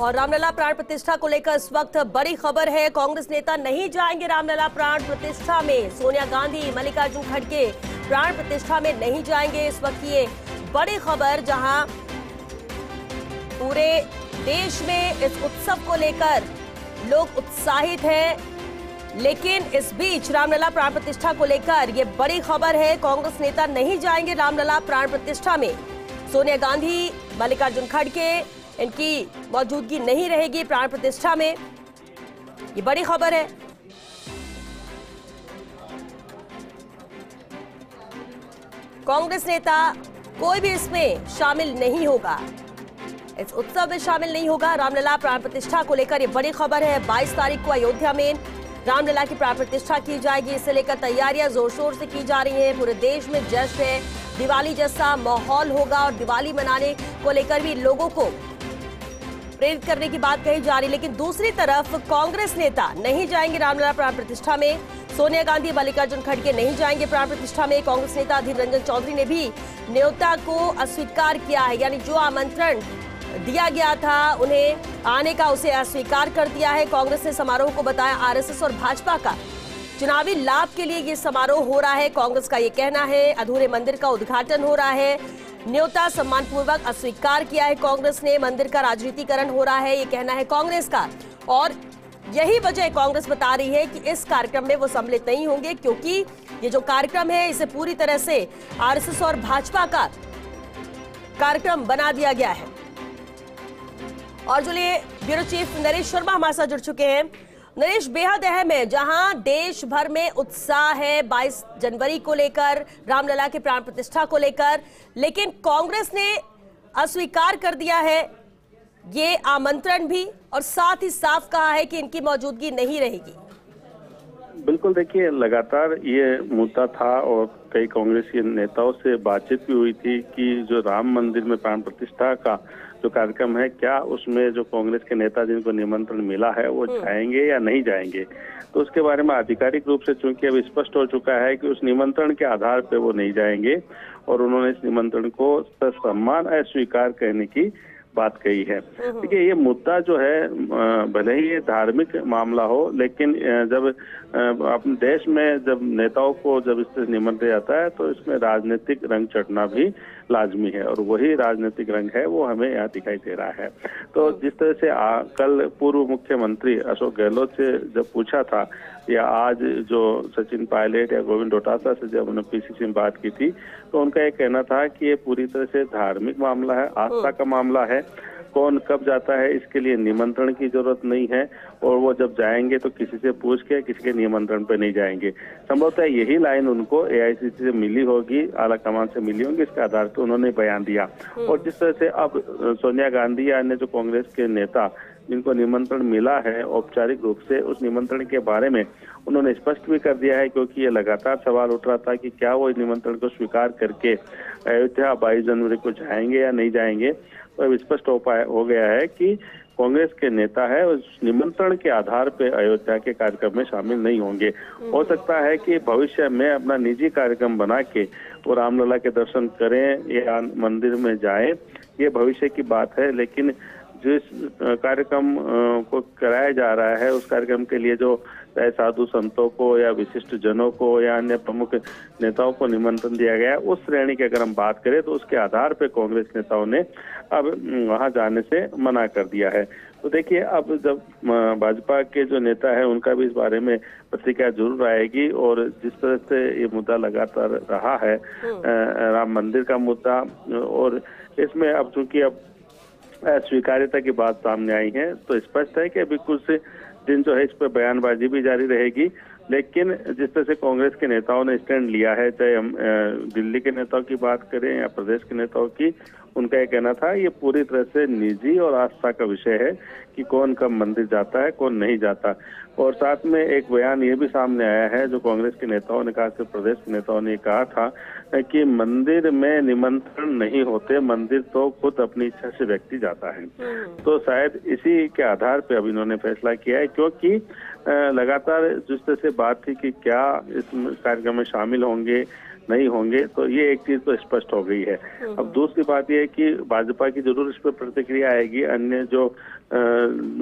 और रामलला प्राण प्रतिष्ठा को लेकर इस वक्त बड़ी खबर है। कांग्रेस नेता नहीं जाएंगे रामलला प्राण प्रतिष्ठा में। सोनिया गांधी, मल्लिकार्जुन खड़गे प्राण प्रतिष्ठा में नहीं जाएंगे। इस वक्त ये बड़ी खबर, जहां पूरे देश में इस उत्सव को लेकर लोग उत्साहित हैं, लेकिन इस बीच रामलला प्राण प्रतिष्ठा को लेकर ये बड़ी खबर है। कांग्रेस नेता नहीं जाएंगे रामलला प्राण प्रतिष्ठा में। सोनिया गांधी, मल्लिकार्जुन खड़गे, इनकी मौजूदगी नहीं रहेगी प्राण प्रतिष्ठा में। ये बड़ी खबर है। कांग्रेस नेता कोई भी इसमें शामिल नहीं होगा, इस उत्सव में शामिल नहीं होगा। रामलला प्राण प्रतिष्ठा को लेकर ये बड़ी खबर है। 22 तारीख को अयोध्या में रामलला की प्राण प्रतिष्ठा की जाएगी। इसे लेकर तैयारियां जोर शोर से की जा रही हैं। पूरे देश में जश्न है, दिवाली जैसा माहौल होगा और दिवाली मनाने को लेकर भी लोगों को प्रेरित करने की बात कही जा रही। लेकिन दूसरी तरफ कांग्रेस नेता नहीं जाएंगे रामलला प्राण प्रतिष्ठा में। सोनिया गांधी, मल्लिकार्जुन खड़गे नहीं जाएंगे प्राण प्रतिष्ठा में। कांग्रेस नेता अधीर रंजन चौधरी ने भी न्योता को अस्वीकार किया है, यानी जो आमंत्रण दिया गया था उन्हें आने का, उसे अस्वीकार कर दिया है। कांग्रेस ने समारोह को बताया आरएसएस और भाजपा का चुनावी लाभ के लिए ये समारोह हो रहा है। कांग्रेस का ये कहना है। अधूरे मंदिर का उद्घाटन हो रहा है, न्योता सम्मानपूर्वक अस्वीकार किया है कांग्रेस ने। मंदिर का राजनीतिकरण हो रहा है, ये कहना है कांग्रेस का। और यही वजह कांग्रेस बता रही है कि इस कार्यक्रम में वो सम्मिलित नहीं होंगे, क्योंकि ये जो कार्यक्रम है इसे पूरी तरह से आरएसएस और भाजपा का कार्यक्रम बना दिया गया है। और जो लिए ब्यूरो चीफ नरेश शर्मा हमारे साथ जुड़ चुके हैं। नरेश, बेहद अहम है, जहां देश भर में उत्साह है 22 जनवरी को लेकर, रामलला के प्राण प्रतिष्ठा को लेकर, लेकिन कांग्रेस ने अस्वीकार कर दिया है ये आमंत्रण भी, और साथ ही साफ कहा है कि इनकी मौजूदगी नहीं रहेगी। बिल्कुल, देखिए, लगातार ये मुद्दा था और कई कांग्रेसी नेताओं से बातचीत भी हुई थी कि जो राम मंदिर में प्राण प्रतिष्ठा का जो कार्यक्रम है, क्या उसमें जो कांग्रेस के नेता जिनको निमंत्रण मिला है वो जाएंगे या नहीं जाएंगे। तो उसके बारे में आधिकारिक रूप से चूंकि अब स्पष्ट हो चुका है कि उस निमंत्रण के आधार पर वो नहीं जाएंगे, और उन्होंने इस निमंत्रण को ससम्मान अस्वीकार कहने की बात कही है। देखिए, ये मुद्दा जो है, भले ही ये धार्मिक मामला हो, लेकिन जब अपने देश में जब नेताओं को जब इससे निमंत्रण आता है तो इसमें राजनीतिक रंग चढ़ना भी लाजमी है, और वही राजनीतिक रंग है वो हमें यहाँ दिखाई दे रहा है। तो जिस तरह से कल पूर्व मुख्यमंत्री अशोक गहलोत से जब पूछा था, या आज जो सचिन पायलट या गोविंद डोटासरा से जब उन्होंने पीसीसी में बात की थी, तो उनका ये कहना था कि ये पूरी तरह से धार्मिक मामला है, आस्था का मामला है। कौन कब जाता है इसके लिए निमंत्रण की जरूरत नहीं है, और वो जब जाएंगे तो किसी से पूछ के, किसी के निमंत्रण पे नहीं जाएंगे। संभवतः यही लाइन उनको एआईसीसी से मिली होगी, आला कमान से मिली होगी, इसके आधार पर उन्होंने बयान दिया। और जिस तरह से अब सोनिया गांधी या अन्य जो कांग्रेस के नेता जिनको निमंत्रण मिला है औपचारिक रूप से, उस निमंत्रण के बारे में उन्होंने स्पष्ट भी कर दिया है, क्योंकि ये लगातार सवाल उठ रहा था कि क्या वो इस निमंत्रण को स्वीकार करके अयोध्या 22 जनवरी को जाएंगे या नहीं जाएंगे। तो अब स्पष्ट हो गया है कि कांग्रेस के नेता है उस निमंत्रण के आधार पर अयोध्या के कार्यक्रम में शामिल नहीं होंगे। हो सकता है कि भविष्य में अपना निजी कार्यक्रम बना के वो रामलला के दर्शन करें या मंदिर में जाएं, ये भविष्य की बात है। लेकिन जिस कार्यक्रम को कराया जा रहा है, उस कार्यक्रम के लिए जो चाहे साधु संतों को या विशिष्ट जनों को या अन्य प्रमुख नेताओं को निमंत्रण दिया गया है, उस श्रेणी की अगर हम बात करें तो उसके आधार पर कांग्रेस नेताओं ने अब वहां जाने से मना कर दिया है। तो देखिए, अब जब भाजपा के जो नेता है उनका भी इस बारे में प्रतिक्रिया जरूर आएगी, और जिस तरह से ये मुद्दा लगातार रहा है, राम मंदिर का मुद्दा, और इसमें अब चूंकि अब स्वीकार्यता की बात सामने आई है, तो स्पष्ट है कि अभी कुछ दिन जो है इस पर बयानबाजी भी जारी रहेगी। लेकिन जिस तरह से कांग्रेस के नेताओं ने स्टैंड लिया है, चाहे हम दिल्ली के नेताओं की बात करें या प्रदेश के नेताओं की, उनका ये कहना था ये पूरी तरह से निजी और आस्था का विषय है कि कौन कब मंदिर जाता है, कौन नहीं जाता। और साथ में एक बयान ये भी सामने आया है, जो कांग्रेस के नेताओं ने कहा, प्रदेश के नेताओं ने कहा था कि मंदिर में निमंत्रण नहीं होते, मंदिर तो खुद अपनी इच्छा से व्यक्ति जाता है। तो शायद इसी के आधार पर अब इन्होंने फैसला किया है, क्योंकि लगातार जिस तरह से बात थी कि क्या इस कार्यक्रम में शामिल होंगे नहीं होंगे, तो ये एक चीज तो स्पष्ट हो गई है। अब दूसरी बात यह है कि भाजपा की जरूर इस पर प्रतिक्रिया आएगी, अन्य जो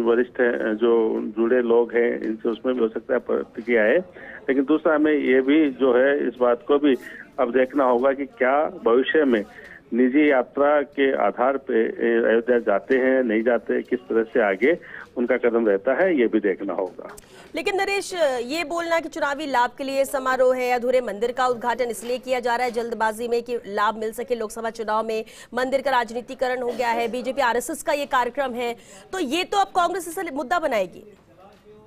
वरिष्ठ जो जुड़े लोग हैं इनसे उसमें भी हो सकता है प्रतिक्रिया आए, लेकिन दूसरा हमें ये भी जो है इस बात को भी अब देखना होगा कि क्या भविष्य में निजी यात्रा के आधार पे अयोध्या जाते हैं नहीं जाते, किस तरह से आगे उनका कदम रहता है, ये भी देखना होगा। लेकिन नरेश, ये बोलना कि चुनावी लाभ के लिए समारोह है, अधूरे मंदिर का उद्घाटन इसलिए किया जा रहा है जल्दबाजी में कि लाभ मिल सके लोकसभा चुनाव में, मंदिर का राजनीतिकरण हो गया है, बीजेपी आरएसएस का ये कार्यक्रम है, तो ये तो अब कांग्रेस इसे मुद्दा बनाएगी।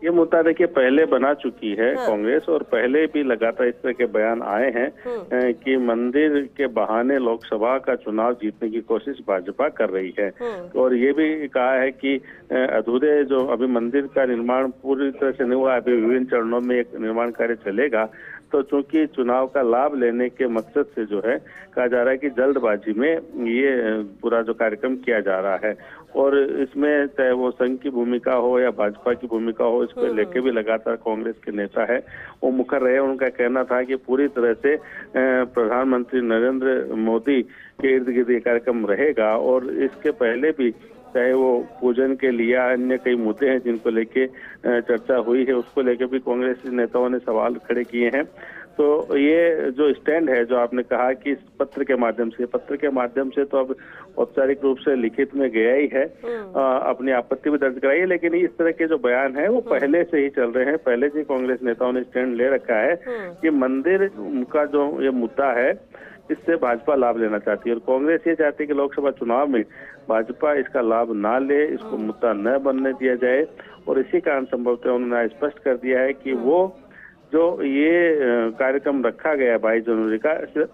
ये मुद्दा देखिए पहले बना चुकी है कांग्रेस, और पहले भी लगातार इस तरह के बयान आए हैं कि मंदिर के बहाने लोकसभा का चुनाव जीतने की कोशिश भाजपा कर रही है। और ये भी कहा है कि अधूरे जो अभी मंदिर का निर्माण पूरी तरह से नहीं हुआ, अभी विभिन्न चरणों में एक निर्माण कार्य चलेगा, तो चूंकि चुनाव का लाभ लेने के मकसद से जो है कहा जा रहा है कि जल्दबाजी में ये पूरा जो कार्यक्रम किया जा रहा है, और इसमें चाहे वो संघ की भूमिका हो या भाजपा की भूमिका हो, इसको लेके भी लगातार कांग्रेस के नेता है वो मुखर रहे। उनका कहना था कि पूरी तरह से प्रधानमंत्री नरेंद्र मोदी के इर्द गिर्द ये कार्यक्रम रहेगा, और इसके पहले भी चाहे वो पूजन के लिए अन्य कई मुद्दे हैं जिनको लेके चर्चा हुई है, उसको लेके भी कांग्रेस नेताओं ने सवाल खड़े किए हैं। तो ये जो स्टैंड है, जो आपने कहा कि इस पत्र के माध्यम से तो अब औपचारिक रूप से लिखित में गया ही है, अपनी आपत्ति भी दर्ज कराई है, लेकिन इस तरह के जो बयान है वो पहले से ही चल रहे हैं। पहले से कांग्रेस नेताओं ने स्टैंड ले रखा है कि मंदिर का जो ये मुद्दा है इससे भाजपा लाभ लेना चाहती है, और कांग्रेस ये चाहती है कि लोकसभा चुनाव में भाजपा इसका लाभ ना ले, इसको मुद्दा न बनने दिया जाए। और इसी कारण संभवतः उन्होंने स्पष्ट कर दिया है कि वो जो ये कार्यक्रम रखा गया है 22 जनवरी का,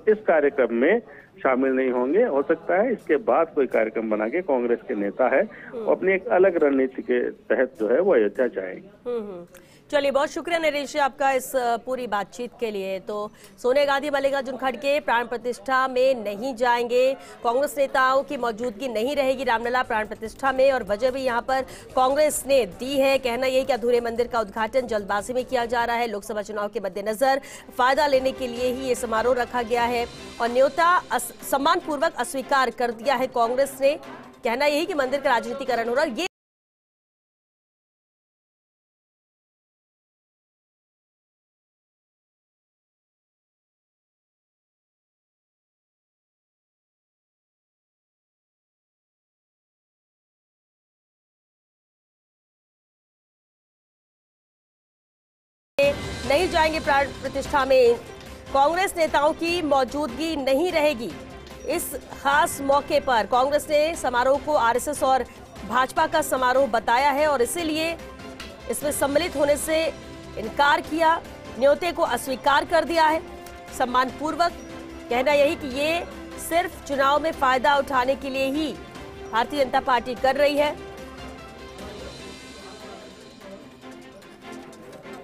इस कार्यक्रम में शामिल नहीं होंगे। हो सकता है इसके बाद कोई कार्यक्रम बना के कांग्रेस के नेता है अपनी एक अलग रणनीति के तहत जो है वो अयोध्या जाएंगे। चलिए, बहुत शुक्रिया नरेश आपका इस पूरी बातचीत के लिए। तो सोनिया गांधी मल्लिकार्जुन खड़गे प्राण प्रतिष्ठा में नहीं जाएंगे, कांग्रेस नेताओं की मौजूदगी नहीं रहेगी रामलला प्राण प्रतिष्ठा में, और वजह भी यहां पर कांग्रेस ने दी है। कहना यही कि अधूरे मंदिर का उद्घाटन जल्दबाजी में किया जा रहा है, लोकसभा चुनाव के मद्देनजर फायदा लेने के लिए ही ये समारोह रखा गया है, और न्योता सम्मानपूर्वक अस्वीकार कर दिया है कांग्रेस ने। कहना यही कि मंदिर का राजनीतिकरण हो रहा है। नहीं जाएंगे प्राण प्रतिष्ठा में, कांग्रेस नेताओं की मौजूदगी नहीं रहेगी। इस खास मौके पर कांग्रेस ने समारोह को आरएसएस और भाजपा का समारोह बताया है, और इसीलिए इसमें सम्मिलित होने से इनकार किया, न्योते को अस्वीकार कर दिया है सम्मानपूर्वक। कहना यही कि ये सिर्फ चुनाव में फायदा उठाने के लिए ही भारतीय जनता पार्टी कर रही है।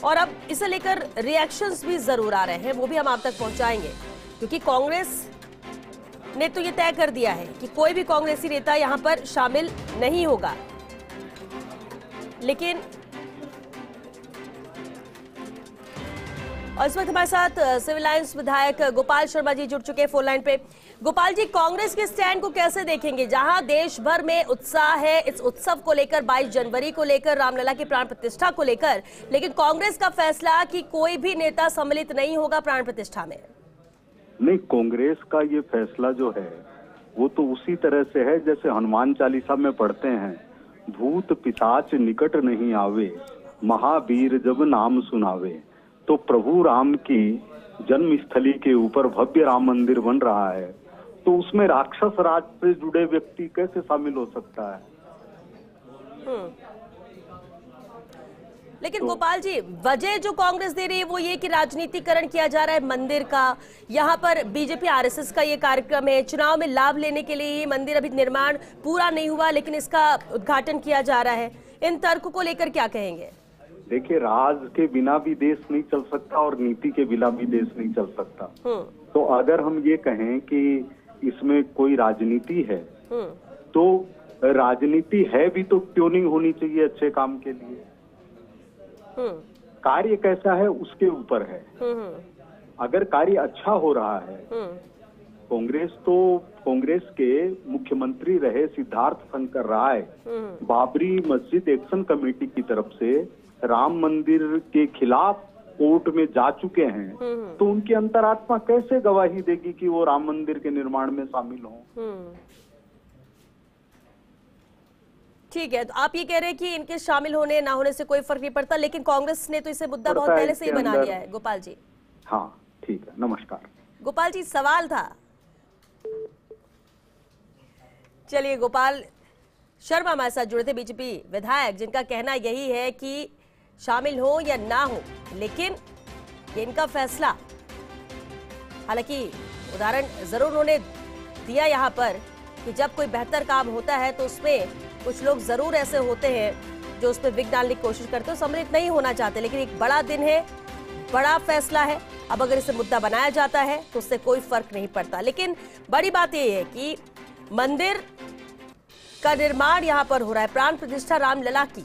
और अब इसे लेकर रिएक्शंस भी जरूर आ रहे हैं, वो भी हम आप तक पहुंचाएंगे, क्योंकि कांग्रेस ने तो ये तय कर दिया है कि कोई भी कांग्रेसी नेता यहां पर शामिल नहीं होगा। लेकिन और इस वक्त हमारे साथ सिविल लाइन्स विधायक गोपाल शर्मा जी जुड़ चुके हैं फोन लाइन पे। गोपाल जी, कांग्रेस के स्टैंड को कैसे देखेंगे, जहां देश भर में उत्साह है इस उत्सव को लेकर, 22 जनवरी को लेकर, रामलला की प्राण प्रतिष्ठा को लेकर, लेकिन कांग्रेस का फैसला कि कोई भी नेता सम्मिलित नहीं होगा प्राण प्रतिष्ठा में? नहीं, कांग्रेस का ये फैसला जो है वो तो उसी तरह से है जैसे हनुमान चालीसा में पढ़ते हैं, भूत पिशाच निकट नहीं आवे, महावीर जब नाम सुनावे। तो प्रभु राम की जन्मस्थली के ऊपर भव्य राम मंदिर बन रहा है, तो उसमें राक्षस राज से जुड़े व्यक्ति कैसे शामिल हो सकता है? लेकिन गोपाल जी, वजह जो कांग्रेस दे रही है वो ये कि राजनीतिकरण किया जा रहा है मंदिर का, यहाँ पर बीजेपी आरएसएस का ये कार्यक्रम है, चुनाव में लाभ लेने के लिए ये मंदिर अभी निर्माण पूरा नहीं हुआ लेकिन इसका उद्घाटन किया जा रहा है। इन तर्कों को लेकर क्या कहेंगे? देखिए, राज के बिना भी देश नहीं चल सकता और नीति के बिना भी देश नहीं चल सकता। तो अगर हम ये कहें कि इसमें कोई राजनीति है, तो राजनीति है भी तो क्यों नहीं होनी चाहिए अच्छे काम के लिए? कार्य कैसा है उसके ऊपर है। अगर कार्य अच्छा हो रहा है, कांग्रेस के मुख्यमंत्री रहे सिद्धार्थ शंकर राय बाबरी मस्जिद एक्शन कमेटी की तरफ से राम मंदिर के खिलाफ कोर्ट में जा चुके हैं, तो उनकी अंतरात्मा कैसे गवाही देगी कि वो राम मंदिर के निर्माण में शामिल हों? ठीक है, तो आप ये कह रहे हैं कि इनके शामिल होने ना होने से कोई फर्क नहीं पड़ता, लेकिन कांग्रेस ने तो इसे मुद्दा बहुत पहले से ही बना लिया है। गोपाल जी, हाँ ठीक है, नमस्कार। गोपाल जी, सवाल था। चलिए, गोपाल शर्मा हमारे साथ जुड़े थे, बीजेपी विधायक, जिनका कहना यही है कि शामिल हो या ना हो, लेकिन ये इनका फैसला। हालांकि उदाहरण जरूर उन्होंने दिया यहाँ पर कि जब कोई बेहतर काम होता है तो उसमें कुछ लोग जरूर ऐसे होते हैं जो उस पर विघ्न डालने की कोशिश करते हैं, सम्मिलित नहीं होना चाहते। लेकिन एक बड़ा दिन है, बड़ा फैसला है, अब अगर इसे मुद्दा बनाया जाता है तो उससे कोई फर्क नहीं पड़ता। लेकिन बड़ी बात यह है कि मंदिर का निर्माण यहां पर हो रहा है, प्राण प्रतिष्ठा रामलला की।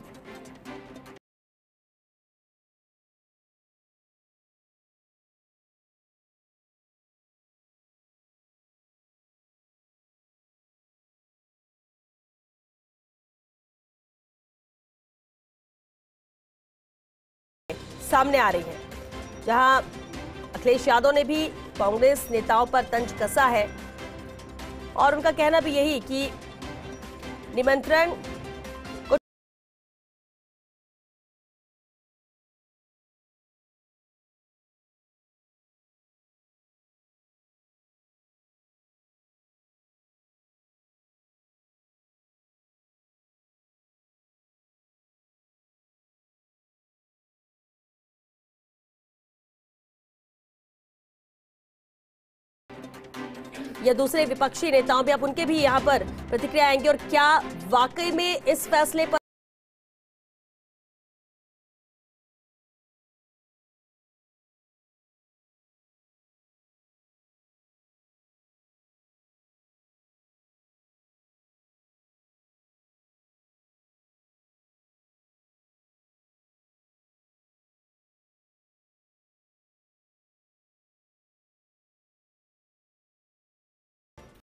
सामने आ रही है, जहां अखिलेश यादव ने भी कांग्रेस नेताओं पर तंज कसा है और उनका कहना भी यही कि निमंत्रण को या दूसरे विपक्षी नेताओं भी, अब उनके भी यहां पर प्रतिक्रिया आएंगे और क्या वाकई में इस फैसले पर